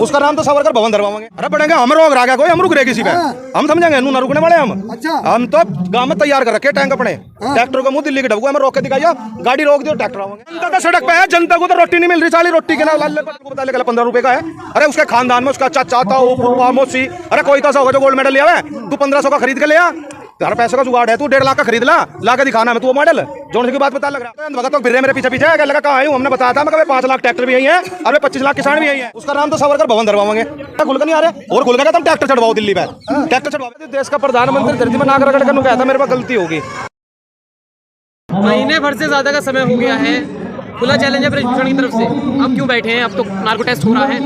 उसका नाम तो सावरकर भवन धरवाएंगे। अरे बढ़ेंगे हम रोक रहा कोई, हम रुक रहे किसी पे, हम समझेंगे ना रुकने वाले हम। हम तो गांव में तैयार कर रखे टैंक अपने, ट्रैक्टर को मुंह दिल्ली के डब्बू हमें रोक के दिखाइए, गाड़ी रोक दो ट्रैक्टर आवेंगे। जनता तो सड़क पे है, जनता को तो रोटी नहीं मिल रही, साली रोटी के नाम को बता ले 15 रुपए का है। अरे उसके खानदान में उसका चाचा था मौसी, अरे कोई तो ऐसा होगा जो गोल्ड मेडल लिया है, तू 1500 का खरीद के ले आ, तेरा पैसे का जुगाड़ है, तू 1.5 लाख का खरीद ला के दिखाना है तू वो मॉडल जोन की बात पता लग रहा है। तो फिर मेरे पीछे क्या लगा कहाँ आयु, हमने बताया था मैं 5 लाख ट्रैक्टर भी यही है और 25 लाख किसान भी यही है। उसका नाम तो सावरकर भवन धरवाएंगे। खुल का नहीं आ रहे और खुल गया तुम ट्रैक्टर चढ़वाओ दिल्ली पे, ट्रैक्टर चढ़वाओ। देश का प्रधानमंत्री धरती में नाक रगड़ कर कहता मेरे पास गलती होगी। महीने भर से ज्यादा का समय हो गया है, खुला चैलेंज है ब्रजभूषण की तरफ से, अब क्यों बैठे हैं? अब तो नार्को टेस्ट हो रहा है।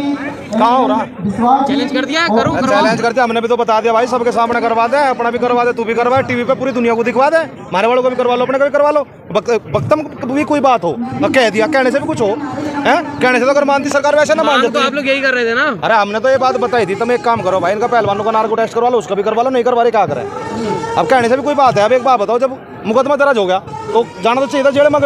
कहाँ हो रहा? चैलेंज कर दिया, करो चैलेंज कर दिया हमने भी तो बता दिया भाई, सबके सामने करवा दे, अपना भी करवा दे, तू भी करवा, टीवी पे पूरी दुनिया को दिखवा दे, हमारे वालों को भी करवा लो, अपने को भी करवा लो। वक्तम भी कोई बात हो, कह दिया, कहने से भी कुछ हो है, कहने से तो अगर मानती सरकार वैसे ना मान। तो आप लोग यही कर रहे थे ना? अरे हमने तो ये बात बताई थी, तुम एक काम करो भाई, इनका पहलवानों का नार्को टेस्ट करवा लो, उसका भी करवा लो, नहीं करवा रहे क्या करे। अब कहने से भी कोई बात है। अब एक बात बताओ, जब मुकदमा दर्ज हो गया तो जाना तो चाहिए था जेल में,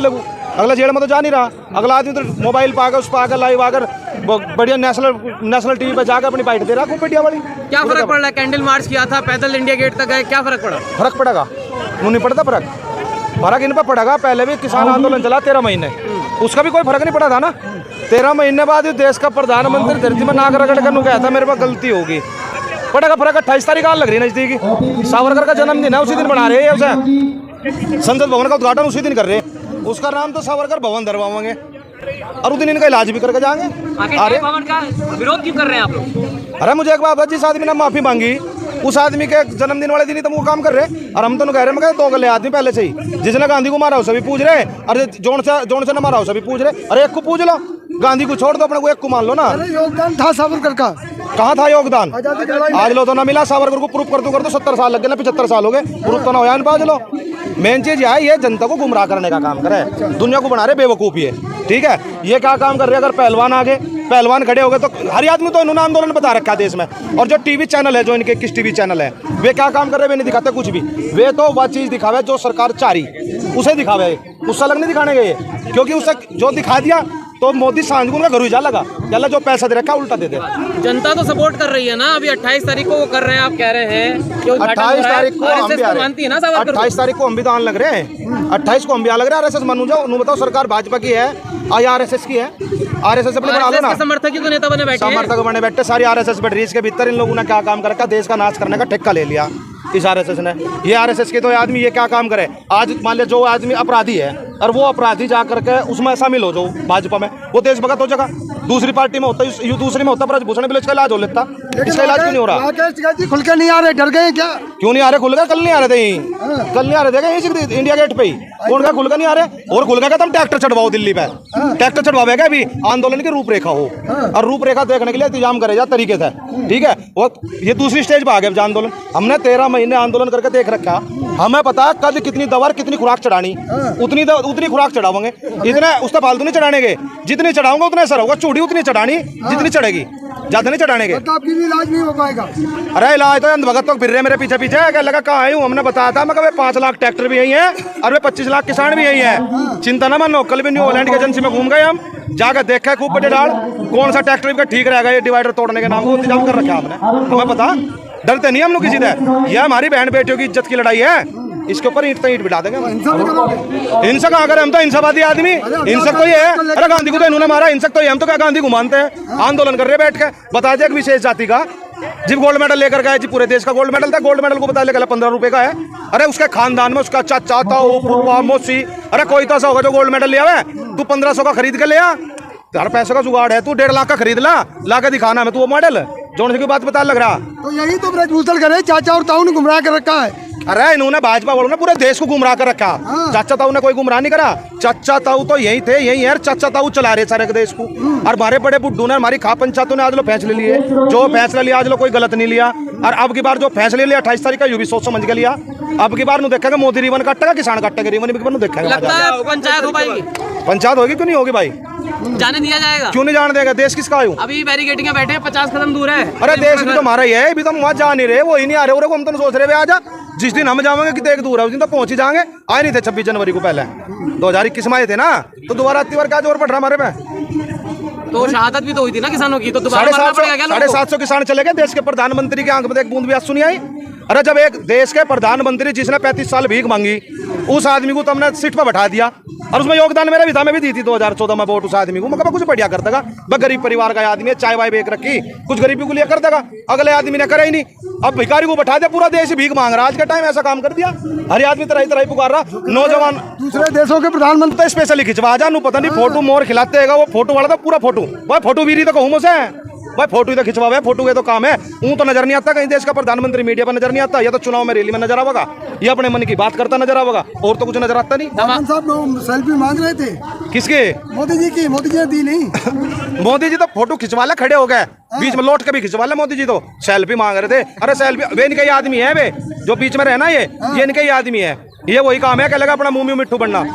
अगला जेल में तो जा नहीं रहा, अगला आदमी तो मोबाइल पाकर उस पर आकर लाइव आकर बढ़िया नेशनल टीवी पे जाकर अपनी बाइट दे रहा है बढ़िया वाली। क्या फर्क पड़ रहा है? कैंडल मार्च किया था, पैदल इंडिया गेट तक गए, क्या फर्क पड़ा? फर्क पड़ेगा? क्यों नहीं पड़ता फर्क इन पर पड़ेगा। पहले भी किसान आंदोलन चला 13 महीने, उसका भी कोई फर्क नहीं पड़ा था ना। 13 महीने बाद देश का प्रधानमंत्री धरती में नाक रगड़ कर कहता मेरे पास गलती होगी, पड़ेगा फर्क। 28 तारीख आ लग रही नजदीकी, सावरकर का जन्मदिन है, उसी दिन बना रहे हैं उसे, संसद भवन का उद्घाटन उसी दिन कर रहे हैं। उसका नाम तो सावरकर भवन धरवाएंगे और उस दिन इनका इलाज भी करके जाएंगे। अरे भवन का विरोध क्यों कर रहे हैं आप लोग? अरे मुझे एक बात, जिस आदमी ने माफी मांगी उस आदमी के जन्मदिन वाले दिन ही तो वो काम कर रहे, और हम तो कह रहे हैं दो गले आदमी पहले से ही, जिसने गांधी को मारा उसे भी पूछ रहे, अरे जोन से न मारा उसे भी पूछ रहे। अरे एक को पूछ लो, गांधी को छोड़ दो, अपने को एक को मान लो ना। अरे योगदान था सावरकर का, कहाँ था योगदान? आज लो तो ना मिला, सावरकर को प्रूफ कर दो 70 साल लग गए ना, 75 साल हो गए, प्रूफ तो ना हो पाज लो। मेन चीज है ये जनता को गुमराह करने का काम करे, दुनिया को बना रहे बेवकूफ़ी है, ठीक है। ये क्या काम कर रहे हैं? अगर पहलवान आगे पहलवान खड़े हो गए तो हर आदमी तो इन्होंने आंदोलन बता रखा है देश में। और जो टीवी चैनल है, जो इनके किस टीवी चैनल है, वे क्या काम कर रहे हैं? वे नहीं दिखाते कुछ भी, वे तो वह चीज़ दिखावे जो सरकार चाह रही उसे दिखावे, उससे अलग नहीं दिखाने गए, क्योंकि उसे जो दिखा दिया तो मोदी सांझ को उनका घर ही जा लगा, चला जो पैसा दे रखा उल्टा दे दे। जनता तो सपोर्ट कर रही है ना। अभी 28 तारीख को वो कर रहे हैं, आप कह रहे हैं 28 तारीख को हम भी आ रहे मानती है ना, 28 तारीख को हम भी तो आने लग रहे हैं, 28 को हम भी आने लग रहे हैं। RSS मानू जाओ, बताओ सरकार भाजपा की है या RSS की है? RSS अपने बना लो ना, समर्थक ही तो नेता बने बैठे, समर्थक बने बैठे सारी RSS बैठ रही। इसके भीतर इन लोगों ने क्या काम कर रखा? देश का नाश करने का ठेका ले लिया इस RSS ने। ये RSS के तो आदमी ये क्या काम करे? आज मान लिया जो आदमी अपराधी है और वो अपराधी जा करके उसमें शामिल हो, जो भाजपा में, वो देशभक्त हो जाएगा। दूसरी पार्टी में होता, दूसरी में होता ब्रजभूषण भी इसका इलाज हो लेता, इसका इलाज क्यों नहीं हो रहा? खुल के नहीं आ रहे, डर गए क्या? क्यों नहीं आ रहे? खुल गए, कल नहीं आ रहे थे, कल नहीं आ रहे थे इंडिया गेट पे ही, कौन का खुल का नहीं आ रहे? और खुल गया तुम ट्रैक्टर चढ़वाओ दिल्ली पे, ट्रैक्टर चढ़वाएगा अभी आंदोलन की रूपरेखा हो, और रूपरेखा देखने के लिए इंतजाम करे जा तरीके से, ठीक है। वो ये दूसरी स्टेज पे आ गया आंदोलन। हमने 13 महीने आंदोलन करके देख रखा, हमें पता कद कितनी दवा कितनी खुराक चढ़ानी, उतनी खुराक चढ़ाओगे, इतने उसका फालतू नहीं चढ़ाने के, जितनी चढ़ाऊंगा उतना असर होगा, चूड़ी उतनी चढ़ानी जितनी चढ़ेगी, ज्यादा नहीं चढ़ाने के। आपकी भी इलाज नहीं हो पाएगा। अरे इलाज तो अंधभगत तो फिर रहे मेरे पीछे क्या लगा कहाँ आयु, हमने बताया था मैं 5 लाख ट्रैक्टर भी यही है और 25 लाख किसान भी यही है। चिंता ना मानो, कल भी न्यू हॉलैंड की एजेंसी में घूम गए हम, जाकर देखा खूब बड़े डाल कौन सा ट्रैक्टर का ठीक रहेगा, ये डिवाइडर तोड़ने के नाम को इंतजाम कर रखा हमने, हमें पता, डरते नहीं हम लोग किसी से। यह हमारी बहन बेटियों की इज्जत की लड़ाई है, इसके ऊपर ईंट बिठा देंगे। हिंसक अगर हम तो हिंसावादी आदमी, हिंसक तो ये है। अरे गांधी को तो इन्होंने मारा, हिंसक तो ये, हम तो क्या गांधी को मानते हैं? आंदोलन कर रहे बैठ के, बता दे एक विशेष जाति का जब गोल्ड मेडल लेकर गए जी, पूरे देश का गोल्ड मेडल था, गोल्ड मेडल को बता ले 15 रुपए का है। अरे उसके खानदान में उसका चाचा था मौसी, अरे कोई तो ऐसा होगा जो गोल्ड मेडल लिया है, तू 1500 का खरीद के ले आ, तेरा पैसे का जुगाड़ है, तू 1.5 लाख का खरीद ला के दिखाना है तू वो मॉडल जोन की बात पता लग रहा। तो यही तो ब्रजभूषण करे, चाचा और ताऊ ने गुमराह कर रखा है। अरे इन्होंने भाजपा बोलो ना पूरे देश को गुमराह कर रखा, चाचा ताऊ ने कोई गुमराह नहीं करा, चाचा ताऊ तो यही थे, यही है, चाचा ताऊ चला रहे सारे देश को। और हमारे बड़े बुड्ढू ने, हमारी खा पंचायतों ने आज लो फैसले लिए, जो फैसला लिया आज लो कोई गलत नहीं लिया। और अब की बार जो फैसले लिया 28 तारीख का, यू भी सोच समझ के लिया। अब की बार देखेगा मोदी रिबन काटेगा, किसान काटेगा रिबन देखेगा। पंचायत हो पाएगी, पंचायत होगी क्यों नहीं होगी भाई? जाने दिया जाएगा? क्यों नहीं जाने देगा? देश किसका आयु? अभी बैरिकेडिंग में बैठे हैं, 50 कदम दूर है। अरे देश भी तो हमारा ही है, अभी तो हम वहाँ जा नहीं रहे, वो ही नहीं आ रहे, हम तो सोच रहे आजा, जिस दिन हम जाएंगे कि देख दूर है उस दिन तो पहुंच ही जाएंगे। आए नहीं थे 26 जनवरी को, पहले 2021 में आए थे ना, तो दोबारा अत्ती बार क्या जोर पड़ रहा हमारे पे? तो शहादत भी तो हुई थी ना किसानों की, तो दोबारा साढ़े मरना सात पड़ेगा क्या सौ लोगों को? 750 किसान चले गए। देश के प्रधानमंत्री की आंख में एक बूंद भी आंसू नहीं आई। अरे जब एक देश के प्रधानमंत्री जिसने 35 साल भीख मांगी, उस आदमी को तो हमने सीट पर बैठा दिया, और उसमें योगदान मेरा भी था, मैं भी दी थी 2014 में वोट उस आदमी को। मैं कुछ बढ़िया कर देगा, बस गरीब परिवार का आदमी है, चाय वाय बेच रखी, कुछ गरीबी को लिए कर देगा। अगले आदमी ने करे ही नहीं, अब भिखारी को बैठा दिया, पूरा देश भीख मांग रहा। आज के टाइम ऐसा काम कर दिया, हर आदमी तरह तरह पुकार रहा। नौजवान दूसरे देशों के प्रधानमंत्री तो स्पेशली खिंचवा जा, नू पता नहीं फोटो मोर खिलाते है वो फोटो वाला, था पूरा फोटो भाई, फोटो वीरी तो कहूँ मुझसे भाई, फोटो ही तो खिंचवा, फोटो के तो काम है। ऊँ तो नजर नहीं आता कहीं देश का प्रधानमंत्री मीडिया पर नजर नहीं आता, या तो चुनाव में रैली में नजर आवेगा, या अपने मन की बात करता नजर आवेगा, और तो कुछ नजर आता नहीं। खान साहब सेल्फी मांग रहे थे किसके? मोदी जी की, मोदी जी ने दी नहीं। मोदी जी तो फोटो खिंचवा ले, खड़े हो गए बीच में लौट के भी खिंचवा ले। मोदी जी तो सेल्फी मांग रहे थे। अरे सेल्फी वे इनका ही आदमी है, वे जो बीच में रहना ये इनका ही आदमी है। ये वही काम है, क्या लगा अपना मुंह में मिट्टू बनना,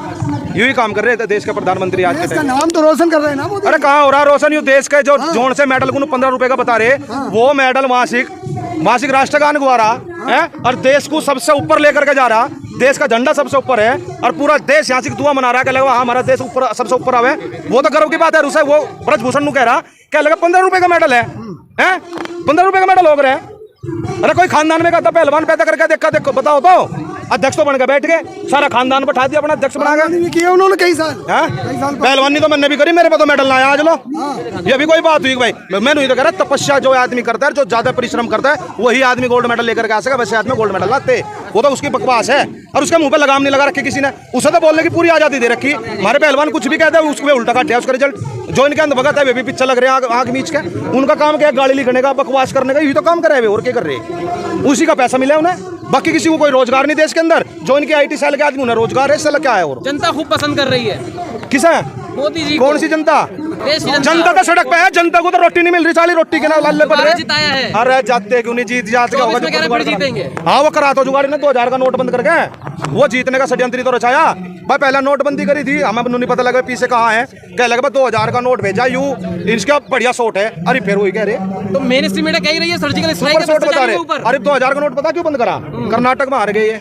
यही काम कर रहे थे देश के प्रधानमंत्री आज के देश का टाइम। नाम तो रोशन कर रहे हैं ना मोदी। अरे कहाँ हो रहा रोशन? यू देश के जो जोन से मेडल को 15 रुपए का बता रहे, वो मेडल मासिक राष्ट्रगान गवा रहा है, और देश को सबसे ऊपर लेकर के जा रहा। देश का झंडा सबसे ऊपर है, और पूरा देश यहाँ से दुआ मना रहा है, क्या लगा हमारा देश ऊपर सबसे ऊपर आवे। वो तो गर्व की बात है। उसे वो ब्रजभूषण कह रहा, क्या लगा 15 रुपए का मेडल है 15 रुपए का मेडल हो गया। अरे कोई खानदान में कहता पहलवान पैदा करके देखा, देखो बताओ तो अध्यक्ष तो बन के बैठ गए, सारा खानदान बैठा दिया अपना अध्यक्ष बना गया। किया उन्होंने कई साल पहलवानी तो मैंने भी करी, मेरे पे तो मेडल ना आया। आज लो ये भी कोई बात हुई भाई? मैं नहीं तो कह रहा, तपस्या जो आदमी करता है, जो ज्यादा परिश्रम करता है, वही आदमी गोल्ड मेडल लेकर के आ सके। वैसे आदमी गोल्ड मेडल लाते, वो तो उसकी बकवास है, और उसके मुंह पे लगाम नहीं लगा रखी किसी ने। उसे तो बोलने की पूरी आजादी दे रखी। हमारे पहलवान कुछ भी कहते हैं, उसको उल्टा काट दिया उसका रिजल्ट। जो इनके अंदर भगत है वे भी पिक्चर लग रहे हैं आग मीच के। उनका काम क्या है? गाली लिखने का, बकवास करने का, यही तो काम करे वे, और क्या कर रहे हैं? उसी का पैसा मिला उन्हें, बाकी किसी को कोई रोजगार नहीं देश के अंदर। जो इनके IT सेल के आदमी उन्हें रोजगार है, इससे क्या है? और जनता खूब पसंद कर रही है किसे? मोदी जी। कौन सी जनता? देश की जनता तो सड़क पे है, जनता को तो रोटी नहीं मिल रही, साली रोटी के ना लाले पड़ रहे। जिताया है। अरे जाते क्यों नहीं? जीत जात क्या होगा? में कह रहे फिर जीतेंगे। हाँ वो करा तो जुगाड़ी ने 2000 का नोट बंद करके, वो जीतने का षड्यंत्र तो रचाया भाई। पहला नोटबंदी करी थी, हमें नहीं पता लगा पीछे कहाँ है, क्या लगा 2000 का नोट भेजा, यू इसका बढ़िया शॉट है। अरे फिर वही कह रहे, तो मेन स्ट्रीम मीडिया कह रही है सर्जिकल स्ट्राइक सुपर शॉट बता रहे। अरे 2000 का नोट पता क्यों बंद करा? कर्नाटक में हार गए ये।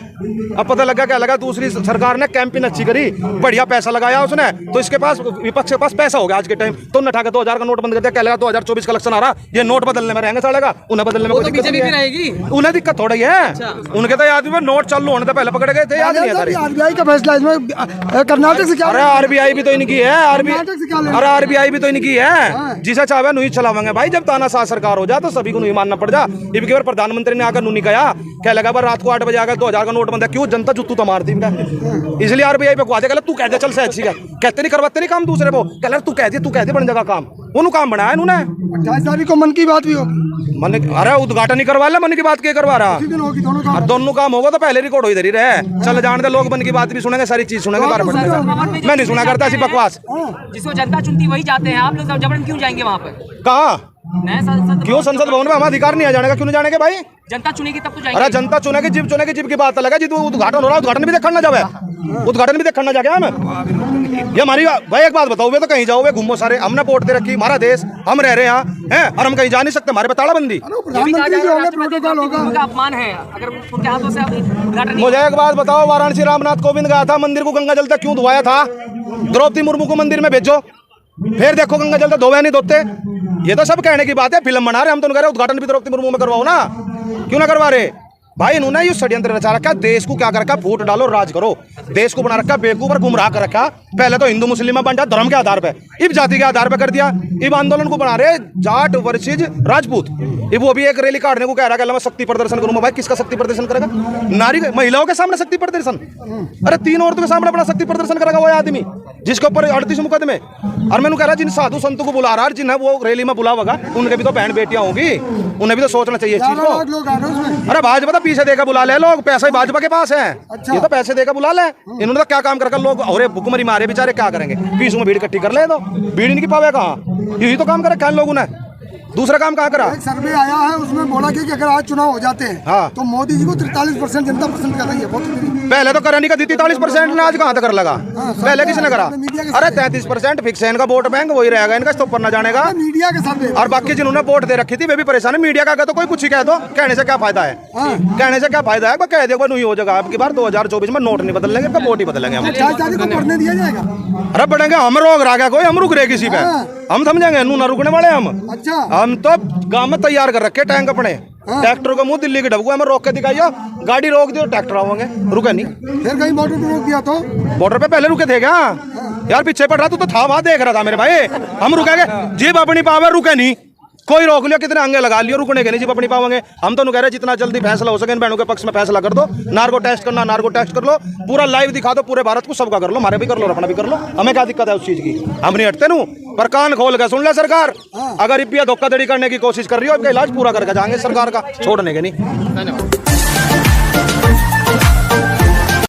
अब पता लगा, क्या लगा दूसरी सरकार ने कैंपेन अच्छी करी, बढ़िया पैसा लगाया उसने, तो इसके पास विपक्ष के पास पैसा हो गया आज के टाइम, तो उन्हें उठा के 2000 का नोट बंद कर दिया। क्या लगा 2024 का इलेक्शन आ रहा, ये नोट बदलने में रहेंगे, चलेगा उन्हें बदलने में कोई दिक्कत नहीं रहेगी, उन्हें दिक्कत थोड़ी है। उनके तो याद में नोट चालू होने से पहले पकड़े गए थे, याद नहीं है? RBI का फैसला इसमें कर्नाटक से क्या? अरे RBI भी तो इनकी है, अरे RBI भी तो इनकी है, जिसे चाहे नहीं चलावेंगे भाई। जब तानाशाह सरकार हो जाए तो सभी को नहीं मानना पड़ जा। इनकी बार प्रधानमंत्री ने आकर नहीं कहा, क्या लगा बार रात को 8 बजे आकर 2000 का नोट बंद है, क्यों? जनता जुत्तू तो मारती है, इसलिए RBI पे कहते, तू कहते चल से अच्छी है, कहते नहीं करवाते नहीं काम दूसरे को, कह तू कहती बन जाएगा काम, उन्होंने काम बनाया इन्होंने। 28 तारीख को मन की बात भी होगी, मन, अरे उद्घाटन नहीं करवा ले, मन की बात क्या करवा रहा? दोनों काम होगा तो पहले रिकॉर्ड हो इधर ही रहे, चल जाने दे, लोग मन की बात भी सुनेंगे, सारी चीज सुनेंगे। मैं नहीं सुना करता ऐसी बकवास। जिसको जनता चुनती वही जाते हैं, आप लोग जबरन क्यों जाएंगे वहाँ पर? कहाँ? क्यों? संसद भवन में हमारा अधिकार नहीं आ जाने का, क्यों नहीं जाने के भाई? जनता चुनेगी तब तो जाएंगे। अरे जनता चुनेगी, जीप की बात अलग है जी। तो उद्घाटन हो रहा है, उद्घाटन भी देखना ना जावे, उद्घाटन भी देखना जाके हम ये हमारी भाई एक बात बताओ, वे तो कहीं जाओ, वे घूमो सारे, हमने वोट दे रखी, हमारा देश, हम रह रहे हैं हैं, और हम कहीं जा नहीं सकते, हमारे पे तालाबंदी। प्रधानमंत्री जो होगा प्रोटोकॉल होगा, उनका अपमान है अगर उनके हाथों से उद्घाटन। मुझे एक बात बताओ, वाराणसी रामनाथ कोविंद गया था, मंदिर को गंगा जल तक क्यों धोया था? द्रौपदी मुर्मू को मंदिर में भेजो, फिर देखो गंगा जल तक धोवे नहीं धोते। ये तो सब कहने की बात है, फिल्म बना रहे, हम तो कह रहे उद्घाटन भी द्रौपदी मुर्मू में करवाओ ना, क्यों ना करवा रहे भाई? इन्होंने ये षड्यंत्र रचा रखा, देश को क्या कर रखा, वोट डालो राज करो, देश को बना रखा बेवकूफ और गुमराह कर रखा। पहले तो हिंदू मुस्लिम में बन जाए धर्म के आधार पे, इब जाति के आधार पे कर दिया, इब आंदोलन को बना रहे जाट वर्सेज राजपूत। इब वो भी एक रैली काटने को कह रहा है, मैं शक्ति प्रदर्शन करूंगा। भाई किसका शक्ति प्रदर्शन करेगा? नारी महिलाओं के सामने शक्ति प्रदर्शन? अरे 3 औरतों के सामने अपना शक्ति प्रदर्शन करेगा वो आदमी जिसके ऊपर 38 मुकदमे। और मैंने कह रहा जिन साधु संतों को बुला रहा है, जिन्हें वो रैली में बुलावेगा, उनके भी तो बहन बेटियां होंगी, उन्हें भी तो सोचना चाहिए इस चीज को। अरे भाजपा तो पीछे देकर बुला ले लोग, पैसा ही भाजपा के पास है। ये तो पैसे देकर बुला ले, इन्होंने तो क्या काम करके लोग और भुखमरी मारे बेचारे, क्या करेंगे? 20 में भीड़ इकट्ठी कर ले, तो भीड़ इनकी पावे कहाँ? यही तो काम करे क्या लोगों ने? दूसरा काम कहाँ करा? एक सर्वे आया है उसमें बोला कि अगर आज चुनाव हो जाते हैं हाँ। तो मोदी जी को 43% जनता पसंद कर रही है। बहुत पहले तो करनी का 43% ने, आज कहाँ तक कर लगा? पहले किसने करा? अरे 33% फिक्स है इनका वोट बैंक, वही रहेगा इनका, इसके ऊपर ना जानेगा। मीडिया के सामने और बाकी जिन्होंने वोट दे रखी थी वे भी परेशान है। मीडिया का तो कोई कुछ ही कह दो, कहने से क्या फायदा है? कहने से क्या फायदा है? कह दे नहीं हो जाएगा। अब की बार 2024 में नोट नहीं बदलेंगे, वोट ही बदलेंगे हम। चाय चाय को बढ़ने दिया जाएगा। अरे बढ़ेंगे हम, रोक रहा गया कोई, हम रुक रहे किसी पे? हम समझेंगे नू ना रुकने वाले हम। अच्छा हम तो गांव में तैयार कर रखे टैंक अपने, ट्रैक्टर को मुंह दिल्ली के डबुआ में रोक के दिखाइए, गाड़ी रोक दी और ट्रैक्टर आओगे, रुके नहीं। फिर कहीं बॉर्डर पर रोक दिया तो बॉर्डर पे पहले रुके थे क्या यार? पीछे पड़ रहा तू तो था, वहां देख रहा था मेरे भाई। हम रुकेंगे, जीप अपनी पावर रुके नहीं, कोई रोक लिया, कितने आगे लगा लियो, रुकने के नहीं, जीप अपनी पाओगे। हम तो कह रहे जितना जल्दी फैसला हो सके इन बहनों के पक्ष में फैसला कर दो। नार्को टेस्ट करना, नार्को टेस्ट कर लो, पूरा लाइव दिखा दो पूरे भारत को, सबका कर लो, हमारे भी कर लो, अपना भी कर लो, हमें क्या दिक्कत है उस चीज की? हम नहीं हटते नू, पर कान खोल के सुन ले सरकार। अगर इपिया धोखाधड़ी करने की कोशिश कर रही हो, इनका इलाज पूरा करके जाएंगे सरकार का, छोड़ने के नहीं। धन्यवाद।